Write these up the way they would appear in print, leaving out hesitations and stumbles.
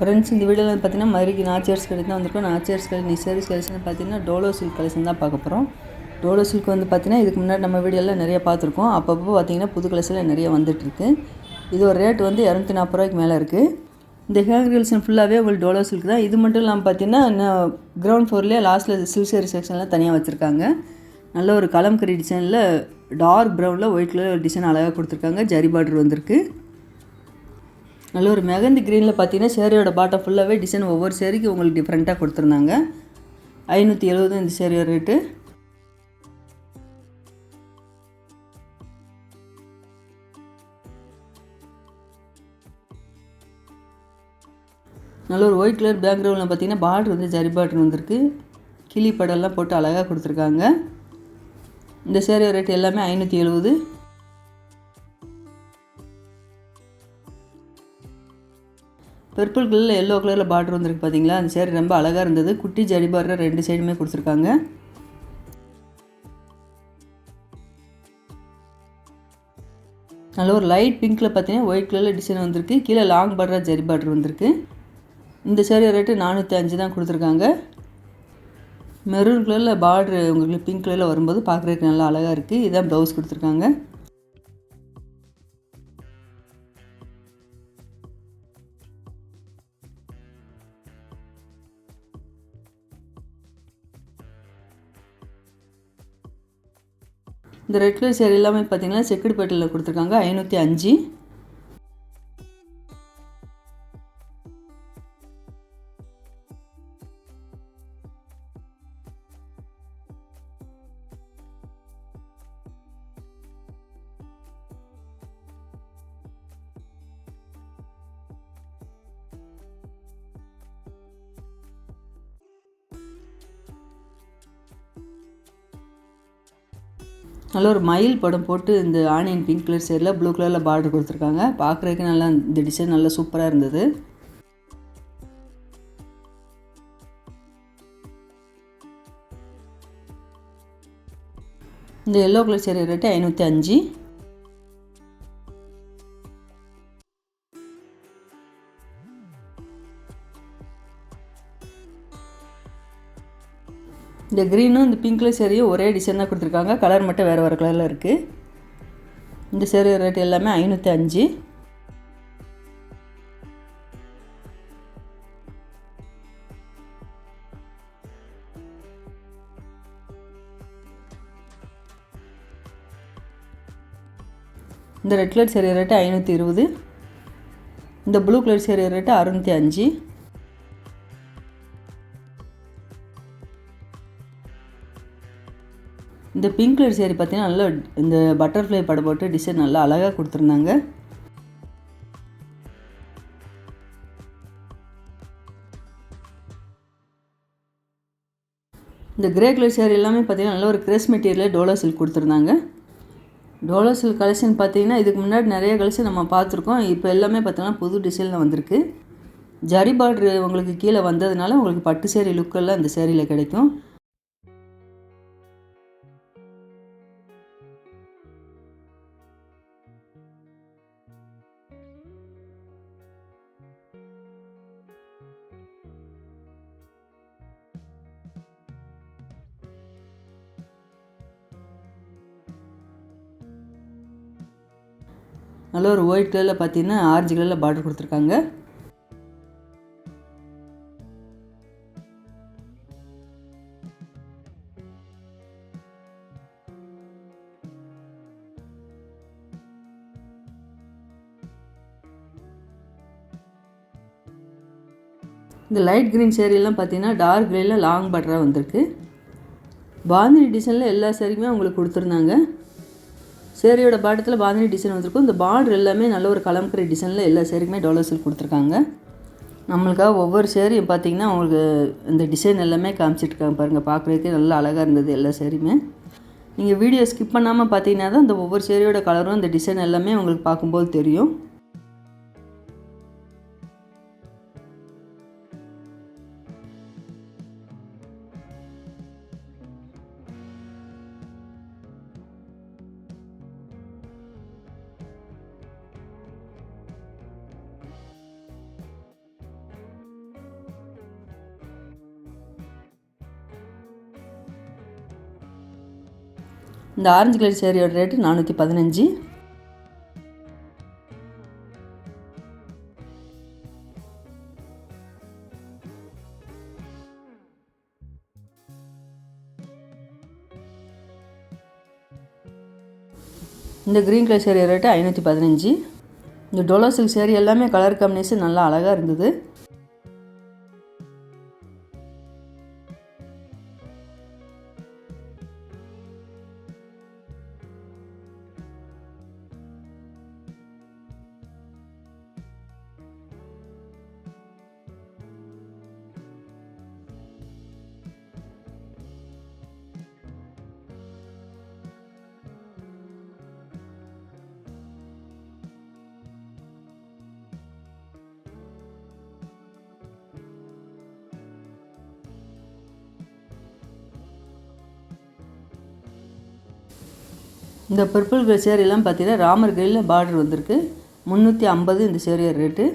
Friends, இந்த வீடியோவில் பார்த்தீங்கன்னா மதுரைக்கு நாச்சியார்ஸ் கடைக்கு தான் வந்திருக்கோம். நாச்சியார்ஸ் கடை நிசாரிஸ் கலெக்ஷன் பார்த்தீங்கன்னா டோலோ சில்க் கலெக்ஷன் தான் பார்க்க போகிறோம். டோலோ சில்க் வந்து பார்த்தீங்கன்னா இதுக்கு முன்னாடி நம்ம வீடியோவில் நிறைய பார்த்துருக்கோம். அப்பப்போ பார்த்தீங்கன்னா புது கலெக்ஷனில் நிறைய வந்துட்டுருக்கு. இது ஒரு ரேட் வந்து 240 ரூபாய்க்கு மேலே இருக்குது. இந்த ஹேங்கர் கலெக்ஷன் ஃபுல்லாகவே உங்களுக்கு டோலோ சில்க் தான். இது மட்டும் இல்லாமல் பார்த்தீங்கன்னா இன்னும் கிரவுண்ட் ஃப்ளோர்லேயே லாஸ்ட்டில் சில்க் சாரி செக்ஷன்லாம் தனியாக வச்சுருக்காங்க. நல்ல ஒரு கலம்கரி டிசைனில் டார்க் ப்ரௌனில் ஒயிட் கலர் டிசைன் அழகாக கொடுத்துருக்காங்க. ஜரி பார்டர் வந்திருக்கு. நல்ல ஒரு மெகந்தி க்ரீனில் பார்த்தீங்கன்னா சேரீயோட பாட்டம் ஃபுல்லாகவே டிசைன் ஒவ்வொரு சேரீக்கு உங்களுக்கு டிஃப்ரெண்ட்டாக கொடுத்துருந்தாங்க. 570 இந்த சேரீயோட ரேட்டு. நல்ல ஒரு ஒயிட் கலர் பேக்ரவுண்டில் பார்த்தீங்கன்னா பார்டர் வந்து ஜரி பார்டர் வந்திருக்கு. கிளி படம்லாம் போட்டு அழகாக கொடுத்துருக்காங்க. இந்த சேரீயோட ரேட்டு எல்லாமே 570. பர்பிள் கலரில் எல்லோ கலரில் பார்டர் வந்துருக்கு பார்த்தீங்களா. அந்த சேரீ ரொம்ப அழகாக இருந்தது. குட்டி ஜரி பார்டர் 2 சைடுமே கொடுத்துருக்காங்க. நல்ல ஒரு லைட் பிங்க்கில் பார்த்தீங்கன்னா ஒயிட் கலரில் டிசைன் வந்திருக்கு. கீழே லாங் பார்டராக ஜரி பார்டர் வந்திருக்கு. இந்த சேரீ ரேட்டு 405 தான் கொடுத்துருக்காங்க. மெரூன் கலரில் பார்டர் உங்களுக்கு பிங்க் கலரில் வரும்போது பார்க்குறதுக்கு நல்லா அழகாக இருக்குது. இதுதான் ப்ளவுஸ் கொடுத்துருக்காங்க. இந்த ரெட் கலர் சேரீ எல்லாமே பார்த்தீங்கன்னா செக்குடு பேட்டர்னில் கொடுத்துருக்காங்க. 505. நல்ல ஒரு மயில் படம் போட்டு இந்த ஆனியன் பிங்க் கலர் சேரில் ப்ளூ கலரில் பார்டர் கொடுத்துருக்காங்க. பார்க்குறதுக்கு நல்லா இந்த டிசைன் நல்லா சூப்பராக இருந்தது. இந்த எல்லோ கலர் சேரீ ரேட்டு 505. இந்த க்ரீனும் இந்த பிங்க் கலர் சேரீயும் ஒரே டிசைன் தான் கொடுத்துருக்காங்க. கலர் மட்டும் வேறு வேறு கலரில் இருக்குது. இந்த சேரீ ரேட் எல்லாமே 505. இந்த ரெட் கலர் சேரீ ரேட்டு 520. இந்த ப்ளூ கலர் சேரீ ரேட்டு 605. இந்த பிங்க் கலர் சேரீ பார்த்தீங்கன்னா நல்லா இந்த பட்டர்ஃப்ளை படம் போட்டு டிசைன் நல்லா அழகாக கொடுத்துருந்தாங்க. இந்த கிரே கலர் சேரீ எல்லாமே பார்த்தீங்கன்னா நல்ல ஒரு கிரேஸ் மெட்டீரியலில் டோலோ சில்க் கொடுத்துருந்தாங்க. டோலோ சில்க் கலெக்ஷன் பார்த்தீங்கன்னா இதுக்கு முன்னாடி நிறைய கலெக்ஷன் நம்ம பார்த்துருக்கோம். இப்போ எல்லாமே பார்த்தீங்கன்னா புது டிசைனில் வந்திருக்கு. ஜரி பார்டர் உங்களுக்கு கீழே வந்ததுனால உங்களுக்கு பட்டு சேரீ லுக்கெல்லாம் இந்த சேரீயில் கிடைக்கும். நல்ல ஒரு ஒயிட் கலரில் பார்த்தீங்கன்னா ஆரஞ்சு கலரில் பார்டர் கொடுத்துருக்காங்க. இந்த லைட் க்ரீன் சேரீலாம் பார்த்தீங்கன்னா டார்க் க்ரேயில் லாங் பார்டராக வந்திருக்கு. பாந்தினி டிசைனில் எல்லா சேரீயுமே உங்களுக்கு கொடுத்துருந்தாங்க. சேரீயோட பாட்டத்தில் பாந்தினி டிசைன் வந்திருக்கும். இந்த பார்டர் எல்லாமே நல்ல ஒரு கலம்கரி டிசைனில் எல்லா சேரீக்குமே டோலோ சில்க் கொடுத்துருக்காங்க. நம்மளுக்காக ஒவ்வொரு சேரீயும் பார்த்திங்கன்னா உங்களுக்கு இந்த டிசைன் எல்லாமே காமிச்சிட்ருக்காங்க பாருங்கள். பார்க்குறதுக்கே நல்லா அழகாக இருந்தது எல்லா சேரீயுமே. நீங்கள் வீடியோ ஸ்கிப் பண்ணாமல் பார்த்தீங்கன்னா தான் இந்த ஒவ்வொரு சேரீயோட கலரும் இந்த டிசைன் எல்லாமே உங்களுக்கு பார்க்கும்போது தெரியும். இந்த ஆரஞ்சு கலர் சேரீயோட ரேட்டு 415. இந்த க்ரீன் கலர் சேரீ ரேட்டு 515. இந்த டோலோ சில்க் சேரீ எல்லாமே கலர் காம்பினேஷன் நல்லா அழகாக இருந்தது. இந்த பர்பிள் கலர் சேரீலாம் பார்த்தீங்கன்னா ராமர் கையில் பார்டர் வந்திருக்கு. 350 இந்த சேரீயோட ரேட்டு.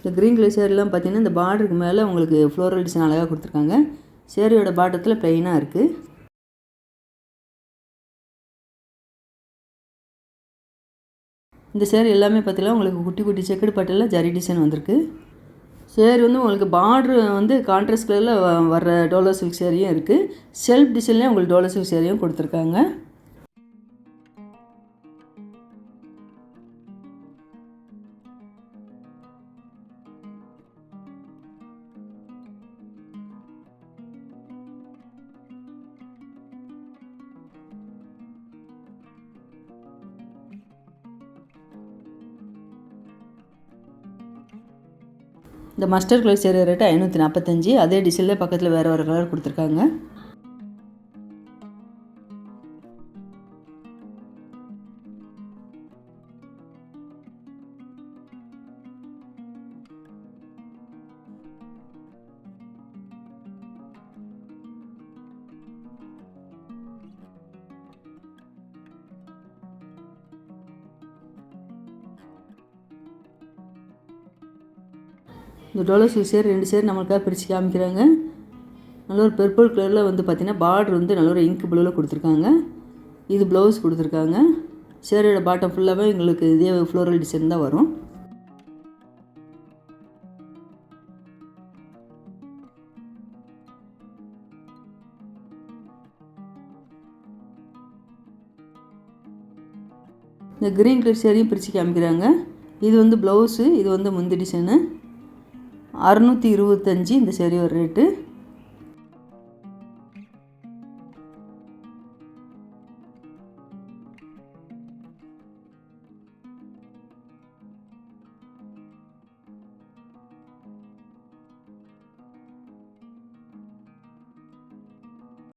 இந்த க்ரீன் கலர் சேரீலாம் பார்த்தீங்கன்னா இந்த பார்டருக்கு மேலே உங்களுக்கு ஃப்ளோரல் டிசைன் அழகாக கொடுத்துருக்காங்க. சேரீயோட பாட்டத்தில் ப்ளைனாக இருக்குது. இந்த சேரீ எல்லாமே பார்த்தீங்கன்னா உங்களுக்கு குட்டி குட்டி செக்குடு பட்டில் ஜரி டிசைன் வந்திருக்கு. சேரீ வந்து உங்களுக்கு பார்ட்ரு வந்து கான்ட்ராஸ்ட் கலரில் வர்ற டோலோ சில்க் சேரீயும் இருக்குது. செல்ஃப் டிசைன்லேயும் உங்களுக்கு டோலோ சில்க் சேரீயும் கொடுத்துருக்காங்க. இந்த மஸ்டர்ட் கலர் சேரீ ரேட்டு 545. அதே டிசைனில் பக்கத்தில் வேறு வேறு கலர் கொடுத்துருக்காங்க. இந்த டோலோ சில்க் சேரீ 2 சேரீ நம்மளுக்காக பிரித்து காமிக்கிறாங்க. நல்ல ஒரு பர்பிள் கலரில் வந்து பார்த்திங்கன்னா பார்டர் வந்து நல்ல ஒரு இங்க் ப்ளூவில் கொடுத்துருக்காங்க. இது ப்ளவுஸ் கொடுத்துருக்காங்க. சேரீயோட பாட்டம் ஃபுல்லாகவே எங்களுக்கு இதே ஃப்ளோரல் டிசைன் தான் வரும். இந்த க்ரீன் கலர் சேரீயும் பிரித்து காமிக்கிறாங்க. இது வந்து ப்ளவுஸு, இது வந்து முந்தி டிசைனு. 625 இந்த சேரீயோட ரேட்டு.